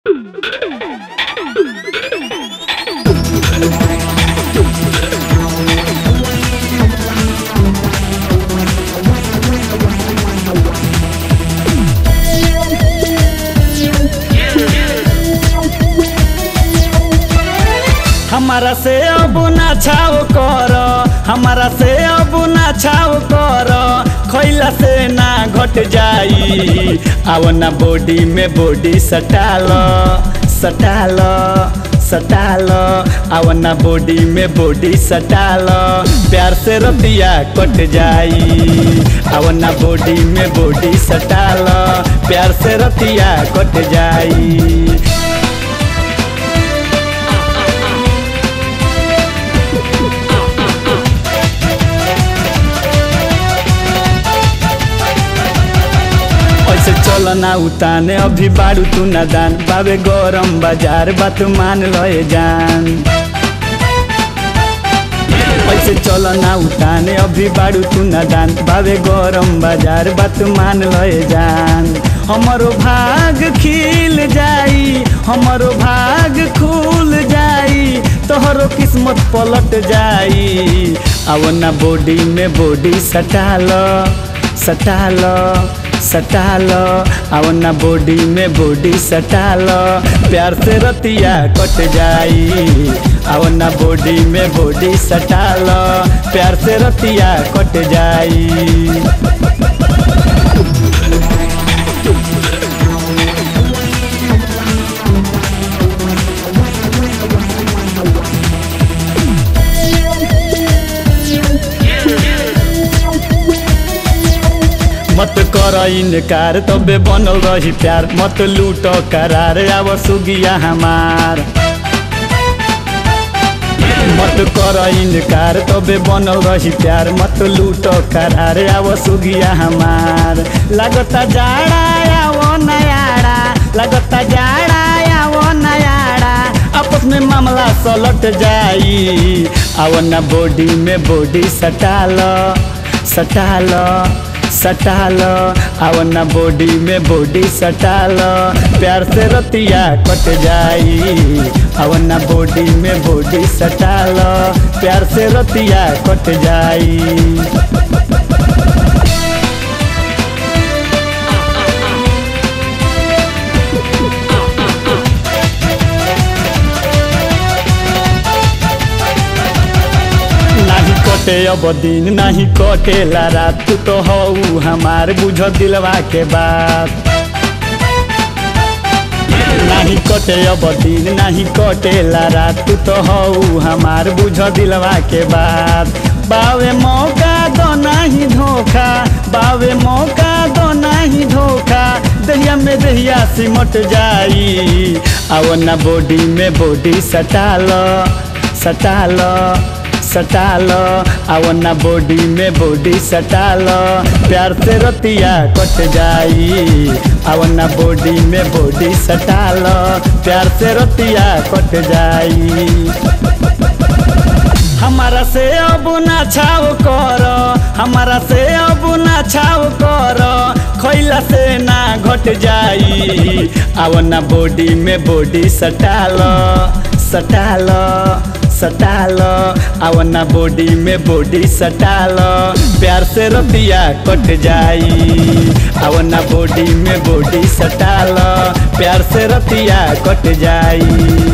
हमारा से अब ना छाव कर, हमारा से अब ना छाव कर, खैला से ना घट जाई। आवना बॉडी में बॉडी सटाल सटाल सटाल, आवना बॉडी में बॉडी सटाल, प्यार से रतिया कट जाई। आवना बॉडी में बॉडी सटाल, प्यार से रतिया कट जाई। चलना उताने अभी बारू तू नादान, बाबे गरम बाजार बात मान लए जान। ऐसे चलना उताने अभी बारू तू नादान, बाबे गरम बाजार बात मान लए जान। हमारो भाग खिल जाई, हमारो भाग खुल जाई, तोहरो किस्मत पलट जाई। आवना बॉडी में बॉडी सटाल सटाल सटाल, आवना बॉडी में बॉडी सटाल, प्यार से रतिया कट जाई। आवना बॉडी में बॉडी सटाल, प्यार से रतिया कट जाई। मत कर इनकार तबे बनल रही प्यार, मत लूट करार आव सुगिया हमार। मत कर इनकार तबे बनल रही प्यार, मत लूट करार आव सुगिया हमार। लगता जाड़ा आव नयाड़ा, लगता जाड़ा आव नयाड़ा, आपस में मामला सलट जाई। आवना बॉडी में बॉडी सटाल सटाल सटाल, आवना बॉडी में बॉडी सटाल, प्यार से रतिया कट जाई। आवना बॉडी में बॉडी सटाल, प्यार से रतिया कट जाई। कटे अब दिन नहीं कटेला रात, तू तो हऊ हमार बुझ दिलवा के बात। नहीं कटे अब दिन नहीं कटेला रात, तू तो हऊ हमार बुझ दिलवा के बात। बावे मौका दो नहीं धोखा, बावे मौका दो नहीं धोखा, दहिया में दहिया सिमट जाई। आवना बॉडी में बॉडी सटाल सटाल सटाल, आवना बॉडी में बॉडी सटाल, प्यार से रतिया कट जाई। आवना बॉडी में बॉडी सटाल, प्यार से रतिया कट जाई। हमारा से अब ना छाव कर, हमारा से अब ना छाव कर, खैला से ना घट जाई। आवना बॉडी में बॉडी सटाल सटाल सटाल, आवना बॉडी में बॉडी सटाल, प्यार से रतिया कट जाई। आवना बॉडी में बॉडी सटाल, प्यार से रतिया कट जाई।